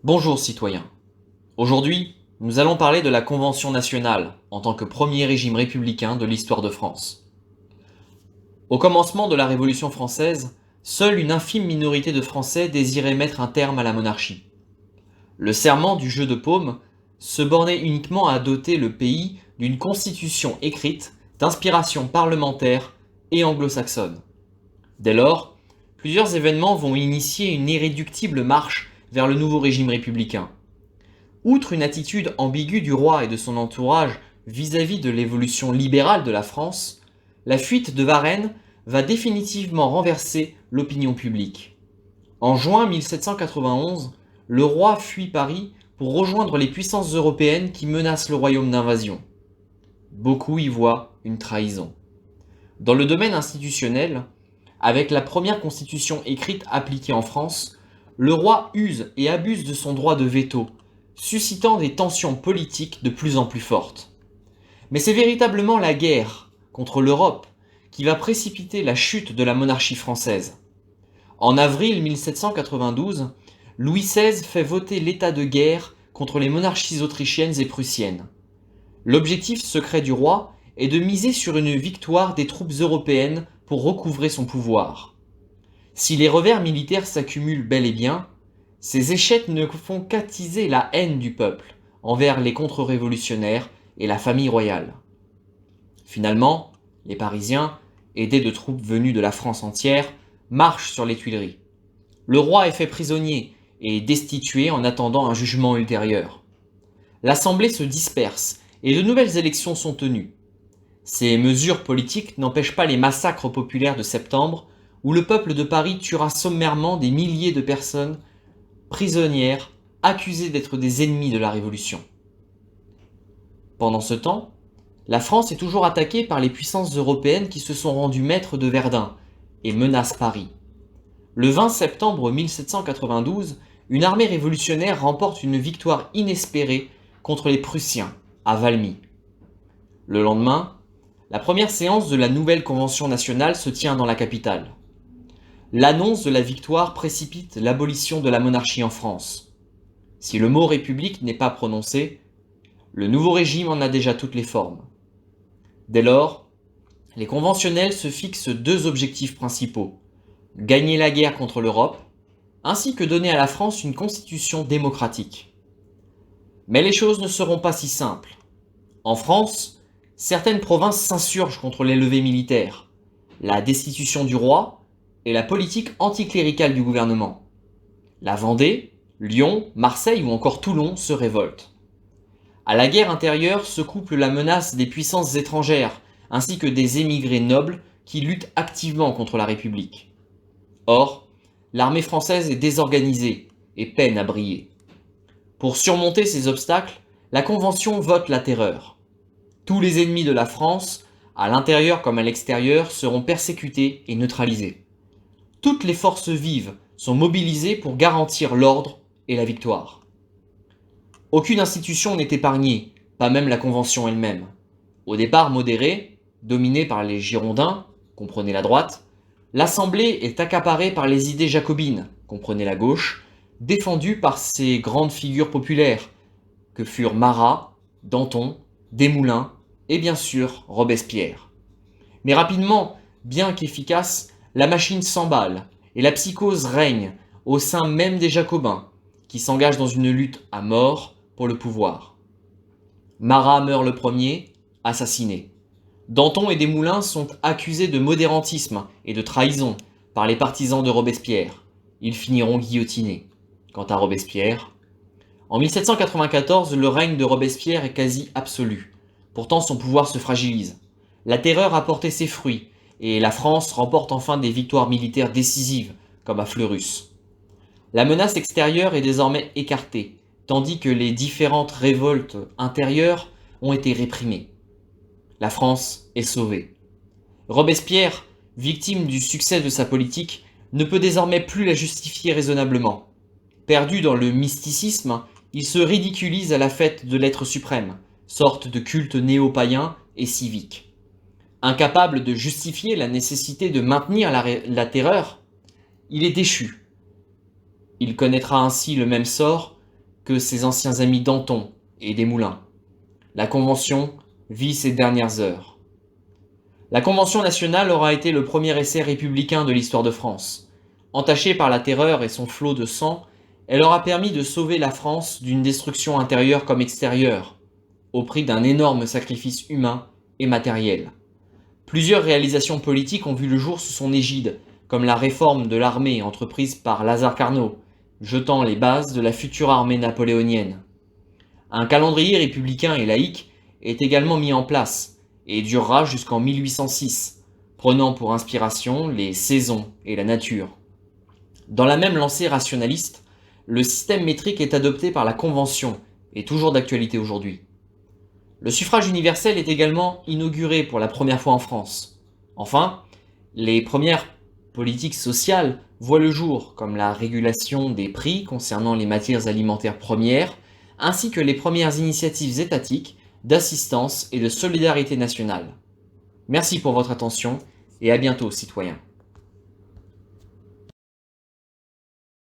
Bonjour citoyens. Aujourd'hui, nous allons parler de la Convention nationale en tant que premier régime républicain de l'histoire de France. Au commencement de la Révolution française, seule une infime minorité de Français désirait mettre un terme à la monarchie. Le serment du jeu de paume se bornait uniquement à doter le pays d'une constitution écrite d'inspiration parlementaire et anglo-saxonne. Dès lors, plusieurs événements vont initier une irréductible marche vers le nouveau régime républicain. Outre une attitude ambiguë du roi et de son entourage vis-à-vis de l'évolution libérale de la France, la fuite de Varennes va définitivement renverser l'opinion publique. En juin 1791, le roi fuit Paris pour rejoindre les puissances européennes qui menacent le royaume d'invasion. Beaucoup y voient une trahison. Dans le domaine institutionnel, avec la première constitution écrite appliquée en France, le roi use et abuse de son droit de veto, suscitant des tensions politiques de plus en plus fortes. Mais c'est véritablement la guerre contre l'Europe qui va précipiter la chute de la monarchie française. En avril 1792, Louis XVI fait voter l'état de guerre contre les monarchies autrichiennes et prussiennes. L'objectif secret du roi est de miser sur une victoire des troupes européennes pour recouvrer son pouvoir. Si les revers militaires s'accumulent bel et bien, ces échecs ne font qu'attiser la haine du peuple envers les contre-révolutionnaires et la famille royale. Finalement, les Parisiens, aidés de troupes venues de la France entière, marchent sur les Tuileries. Le roi est fait prisonnier et destitué en attendant un jugement ultérieur. L'Assemblée se disperse et de nouvelles élections sont tenues. Ces mesures politiques n'empêchent pas les massacres populaires de septembre, où le peuple de Paris tuera sommairement des milliers de personnes prisonnières accusées d'être des ennemis de la Révolution. Pendant ce temps, la France est toujours attaquée par les puissances européennes qui se sont rendues maîtres de Verdun et menacent Paris. Le 20 septembre 1792, une armée révolutionnaire remporte une victoire inespérée contre les Prussiens à Valmy. Le lendemain, la première séance de la nouvelle Convention nationale se tient dans la capitale. L'annonce de la victoire précipite l'abolition de la monarchie en France. Si le mot république n'est pas prononcé, le nouveau régime en a déjà toutes les formes. Dès lors, les conventionnels se fixent deux objectifs principaux: gagner la guerre contre l'Europe, ainsi que donner à la France une constitution démocratique. Mais les choses ne seront pas si simples. En France, certaines provinces s'insurgent contre les levées militaires, la destitution du roi et la politique anticléricale du gouvernement. La Vendée, Lyon, Marseille ou encore Toulon se révoltent. À la guerre intérieure se couple la menace des puissances étrangères ainsi que des émigrés nobles qui luttent activement contre la République. Or, l'armée française est désorganisée et peine à briller. Pour surmonter ces obstacles, la Convention vote la terreur. Tous les ennemis de la France, à l'intérieur comme à l'extérieur, seront persécutés et neutralisés. Toutes les forces vives sont mobilisées pour garantir l'ordre et la victoire. Aucune institution n'est épargnée, pas même la Convention elle-même. Au départ modérée, dominée par les Girondins, comprenez la droite, l'Assemblée est accaparée par les idées jacobines, comprenez la gauche, défendues par ces grandes figures populaires, que furent Marat, Danton, Desmoulins et bien sûr Robespierre. Mais rapidement, bien qu'efficace, la machine s'emballe et la psychose règne au sein même des Jacobins, qui s'engagent dans une lutte à mort pour le pouvoir. Marat meurt le premier, assassiné. Danton et Desmoulins sont accusés de modérantisme et de trahison par les partisans de Robespierre. Ils finiront guillotinés. Quant à Robespierre, en 1794, le règne de Robespierre est quasi absolu. Pourtant, son pouvoir se fragilise. La terreur a porté ses fruits, et la France remporte enfin des victoires militaires décisives, comme à Fleurus. La menace extérieure est désormais écartée, tandis que les différentes révoltes intérieures ont été réprimées. La France est sauvée. Robespierre, victime du succès de sa politique, ne peut désormais plus la justifier raisonnablement. Perdu dans le mysticisme, il se ridiculise à la fête de l'être suprême, sorte de culte néo-païen et civique. Incapable de justifier la nécessité de maintenir la terreur, il est déchu. Il connaîtra ainsi le même sort que ses anciens amis Danton et Desmoulins. La Convention vit ses dernières heures. La Convention nationale aura été le premier essai républicain de l'histoire de France. Entachée par la terreur et son flot de sang, elle aura permis de sauver la France d'une destruction intérieure comme extérieure, au prix d'un énorme sacrifice humain et matériel. Plusieurs réalisations politiques ont vu le jour sous son égide, comme la réforme de l'armée entreprise par Lazare Carnot, jetant les bases de la future armée napoléonienne. Un calendrier républicain et laïque est également mis en place et durera jusqu'en 1806, prenant pour inspiration les saisons et la nature. Dans la même lancée rationaliste, le système métrique est adopté par la Convention et toujours d'actualité aujourd'hui. Le suffrage universel est également inauguré pour la première fois en France. Enfin, les premières politiques sociales voient le jour, comme la régulation des prix concernant les matières alimentaires premières, ainsi que les premières initiatives étatiques d'assistance et de solidarité nationale. Merci pour votre attention et à bientôt, citoyens.